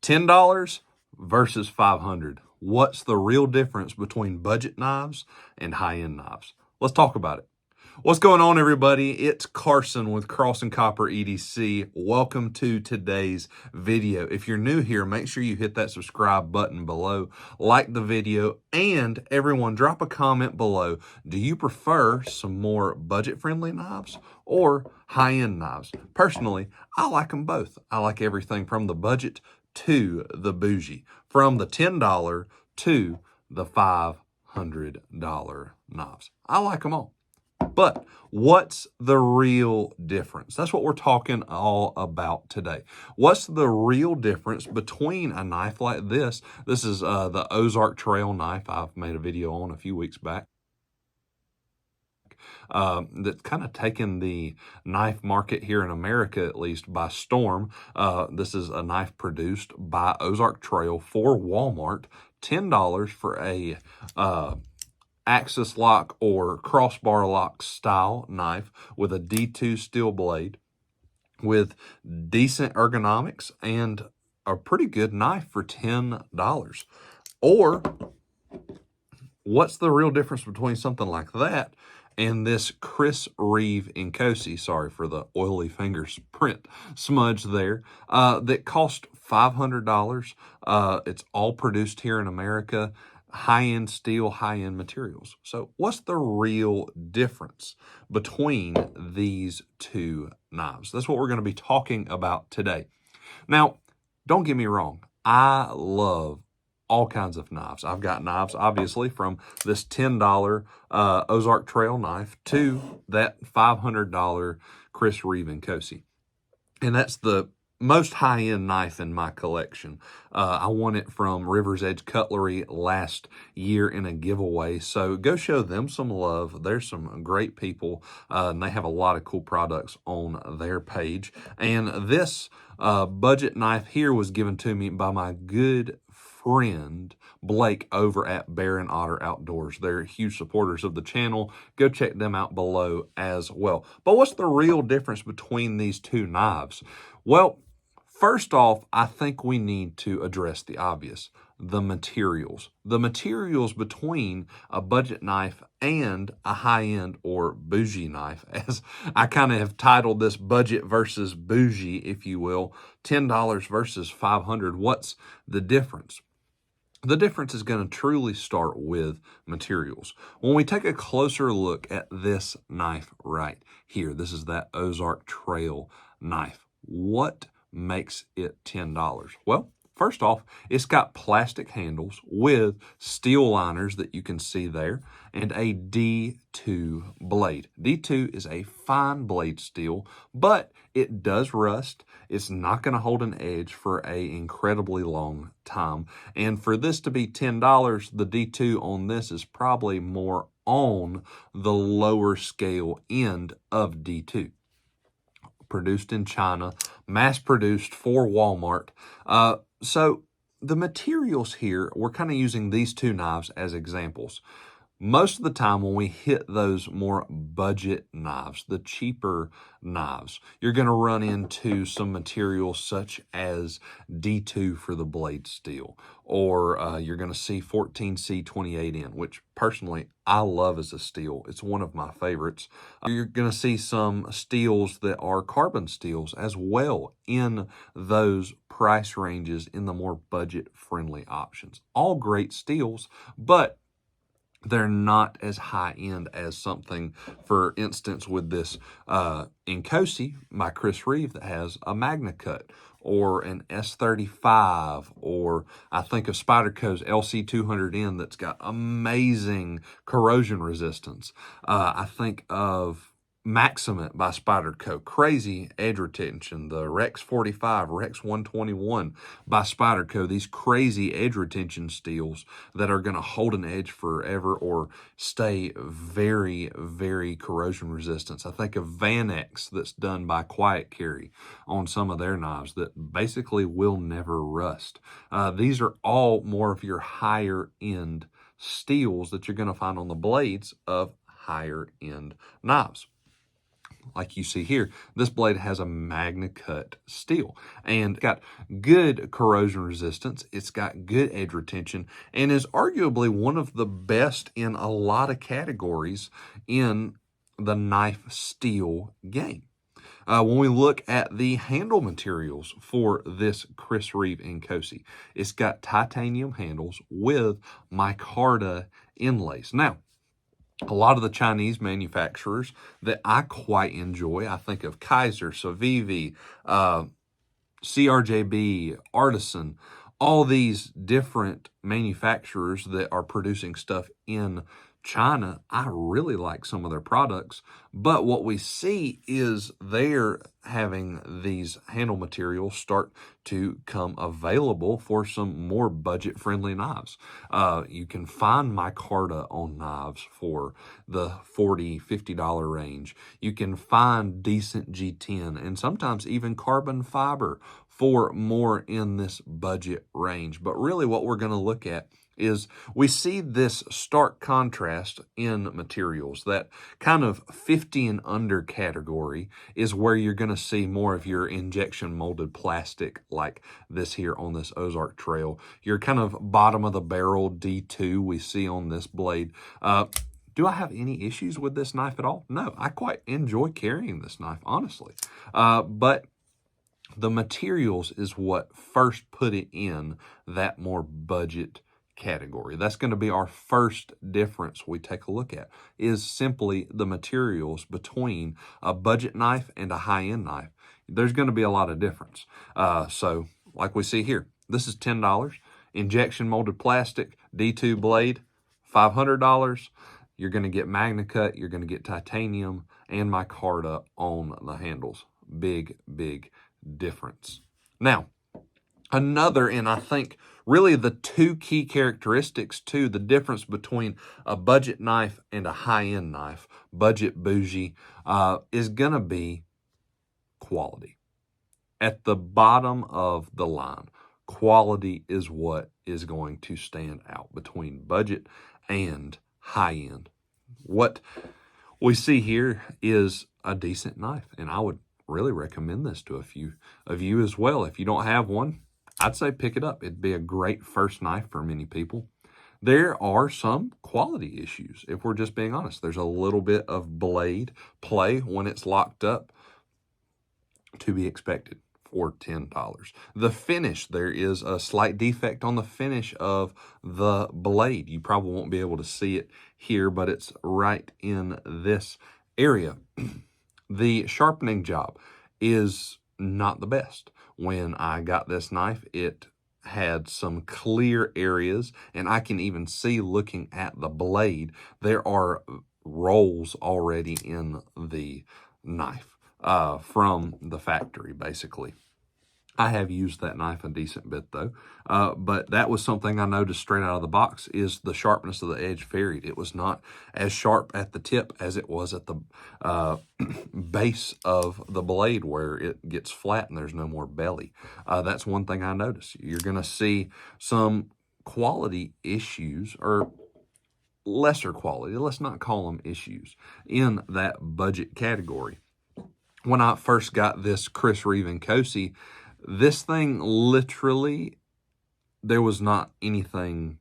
$10 versus $500. What's the real difference between budget knives and high-end knives? Let's talk about it. What's going on, everybody? It's Carson with Cross and Copper EDC. Welcome to today's video. If you're new here, make sure you hit that subscribe button below, like the video, and everyone drop a comment below. Do you prefer some more budget-friendly knives or high-end knives? Personally, I like them both. I like everything from the budget to the bougie, from the $10 to the $500 knives. I like them all. But what's the real difference? That's what we're talking all about today. What's the real difference between a knife like this? This is the Ozark trail knife I've made a video on a few weeks back. That's kind of taken the knife market here in America, at least, by storm. This is a knife produced by Ozark Trail for Walmart. $10 for a axis lock or crossbar lock style knife with a D2 steel blade with decent ergonomics and a pretty good knife for $10. Or what's the real difference between something like that and this Chris Reeve Inkosi, sorry for the oily fingers print smudge there, that cost $500. It's all produced here in America. High-end steel, high-end materials. So what's the real difference between these two knives? That's what we're going to be talking about today. Now, don't get me wrong. I love all kinds of knives. I've got knives, obviously, from this $10 Ozark Trail knife to that $500 Chris Reeve Inkosi. And that's the most high-end knife in my collection. I won it from River's Edge Cutlery last year in a giveaway, so go show them some love. There's some great people, and they have a lot of cool products on their page. And this budget knife here was given to me by my good friend Blake over at Bear and Otter Outdoors. They're huge supporters of the channel. Go check them out below as well. But what's the real difference between these two knives? Well, first off, I think we need to address the obvious, the materials. The materials between a budget knife and a high-end or bougie knife, as I kind of have titled this budget versus bougie, if you will, $10 versus $500. What's the difference? The difference is going to truly start with materials. When we take a closer look at this knife right here, this is that Ozark Trail knife. What makes it $10? Well, first off, it's got plastic handles with steel liners that you can see there and a D2 blade. D2 is a fine blade steel, but it does rust. It's not going to hold an edge for an incredibly long time. And for this to be $10, the D2 on this is probably more on the lower scale end of D2. Produced in China, mass-produced for Walmart. So the materials here, we're kind of using these two knives as examples. Most of the time when we hit those more budget knives, the cheaper knives, you're going to run into some materials such as D2 for the blade steel, or you're going to see 14C28N, which personally I love as a steel. It's one of my favorites. You're going to see some steels that are carbon steels as well in those price ranges in the more budget-friendly options. All great steels, but they're not as high-end as something, for instance, with this Inkosi by Chris Reeve that has a Magna Cut, or an S35, or I think of Spyderco's LC200N that's got amazing corrosion resistance. I think of Maximate by Spyderco, crazy edge retention. The Rex 45, Rex 121 by Spyderco, these crazy edge retention steels that are going to hold an edge forever or stay very, very corrosion resistant. I think of Vanex that's done by Quiet Carry on some of their knives that basically will never rust. These are all more of your higher end steels that you're going to find on the blades of higher end knives. like you see here, this blade has a Magna Cut steel and got good corrosion resistance. It's got good edge retention and is arguably one of the best in a lot of categories in the knife steel game. When we look at the handle materials for this Chris Reeve Inkosi, it's got titanium handles with micarta inlays. Now, a lot of the Chinese manufacturers that I quite enjoy, I think of Kaiser, Civivi, CRJB, Artisan, all these different manufacturers that are producing stuff in China. I really like some of their products, but what we see is they're having these handle materials start to come available for some more budget-friendly knives. You can find micarta on knives for the $40, $50 range. You can find decent G10 and sometimes even carbon fiber for more in this budget range. But really what we're going to look at is we see this stark contrast in materials. That kind of 50 and under category is where you're going to see more of your injection molded plastic like this here on this Ozark trail. Your kind of bottom of the barrel D2 we see on this blade. Do I have any issues with this knife at all? No, I quite enjoy carrying this knife, honestly. But the materials is what first put it in that more budget category. That's going to be our first difference we take a look at, is simply the materials between a budget knife and a high-end knife. There's going to be a lot of difference. So like we see here, this is $10. Injection molded plastic, D2 blade, $500. You're going to get Magna Cut, you're going to get titanium and micarta on the handles. Big, big difference. Now, another, and I think really the two key characteristics to the difference between a budget knife and a high-end knife, budget bougie, is going to be quality. At the bottom of the line, quality is what is going to stand out between budget and high-end. What we see here is a decent knife, and I would really recommend this to a few of you as well. If you don't have one, I'd say pick it up. It'd be a great first knife for many people. There are some quality issues, if we're just being honest. There's a little bit of blade play when it's locked up, to be expected for $10. The finish, there is a slight defect on the finish of the blade. You probably won't be able to see it here, but it's right in this area. The sharpening job is not the best. When I got this knife, it had some clear areas, and I can even see, looking at the blade, there are rolls already in the knife from the factory, basically. I have used that knife a decent bit, though, but that was something I noticed straight out of the box, is the sharpness of the edge varied. It was not as sharp at the tip as it was at the base of the blade, where it gets flat and there's no more belly. That's one thing I noticed. You're going to see some quality issues, or lesser quality, let's not call them issues, in that budget category. When I first got this Chris Reeve Inkosi, this thing literally, there was not anything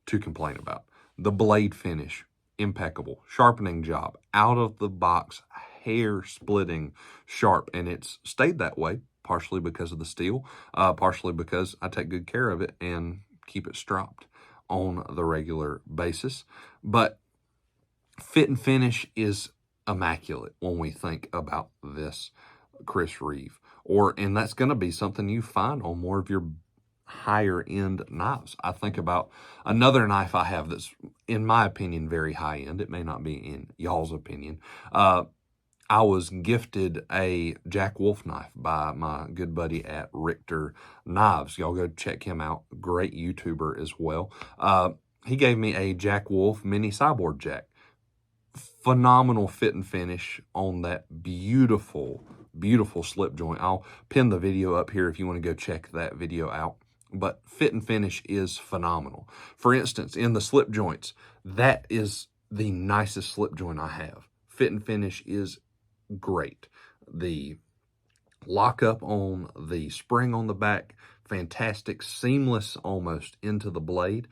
to complain about. The blade finish, impeccable. Sharpening job, out of the box, hair splitting sharp, and it's stayed that way, partially because of the steel, partially because I take good care of it and keep it stropped on the regular basis. But fit and finish is immaculate when we think about this Chris Reeve. And that's going to be something you find on more of your higher end knives. I think about another knife I have that's, in my opinion, very high end. It may not be in y'all's opinion. I was gifted a Jack Wolf knife by my good buddy at Richter Knives. Y'all go check him out. Great YouTuber as well. He gave me a Jack Wolf mini sideboard jack. Phenomenal fit and finish on that beautiful, beautiful slip joint. I'll pin the video up here if you want to go check that video out. But fit and finish is phenomenal. For instance, in the slip joints, that is the nicest slip joint I have. Fit and finish is great. The lockup on the spring on the back, fantastic, seamless almost into the blade.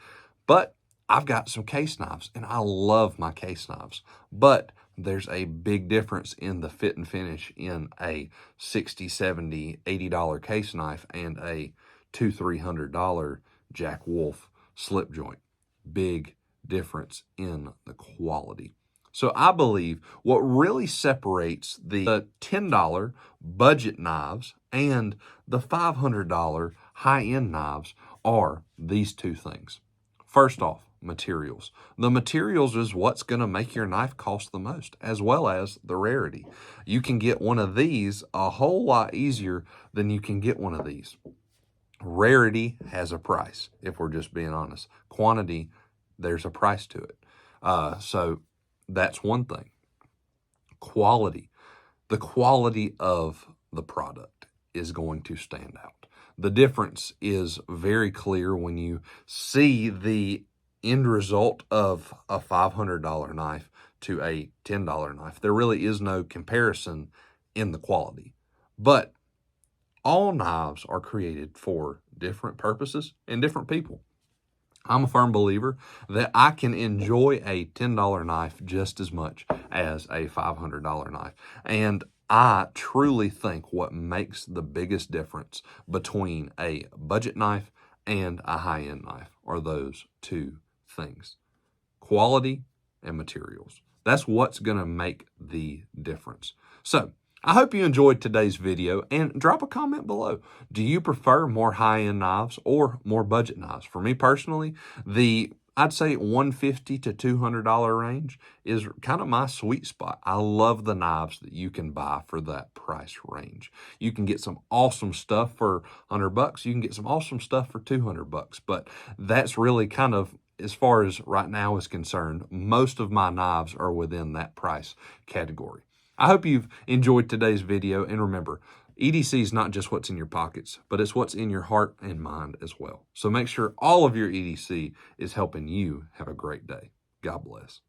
But I've got some case knives, and I love my case knives. But there's a big difference in the fit and finish in a $60, $70, $80 case knife and a $200-300 Jack Wolf slip joint. Big difference in the quality. So I believe what really separates the $10 budget knives and the $500 high-end knives are these two things. First off, materials. The materials is what's going to make your knife cost the most, as well as the rarity. You can get one of these a whole lot easier than you can get one of these. Rarity has a price, if we're just being honest. Quantity, there's a price to it. So that's one thing. Quality. The quality of the product is going to stand out. The difference is very clear when you see the end result of a $500 knife to a $10 knife. There really is no comparison in the quality. But all knives are created for different purposes and different people. I'm a firm believer that I can enjoy a $10 knife just as much as a $500 knife. And I truly think what makes the biggest difference between a budget knife and a high-end knife are those two things: quality and materials. That's what's going to make the difference. So I hope you enjoyed today's video, and drop a comment below. Do you prefer more high-end knives or more budget knives? For me personally, I'd say $150 to $200 range is kind of my sweet spot. I love the knives that you can buy for that price range. You can get some awesome stuff for $100. You can get some awesome stuff for $200. But that's really kind of, as far as right now is concerned, most of my knives are within that price category. I hope you've enjoyed today's video, and remember, EDC is not just what's in your pockets, but it's what's in your heart and mind as well. So make sure all of your EDC is helping you have a great day. God bless.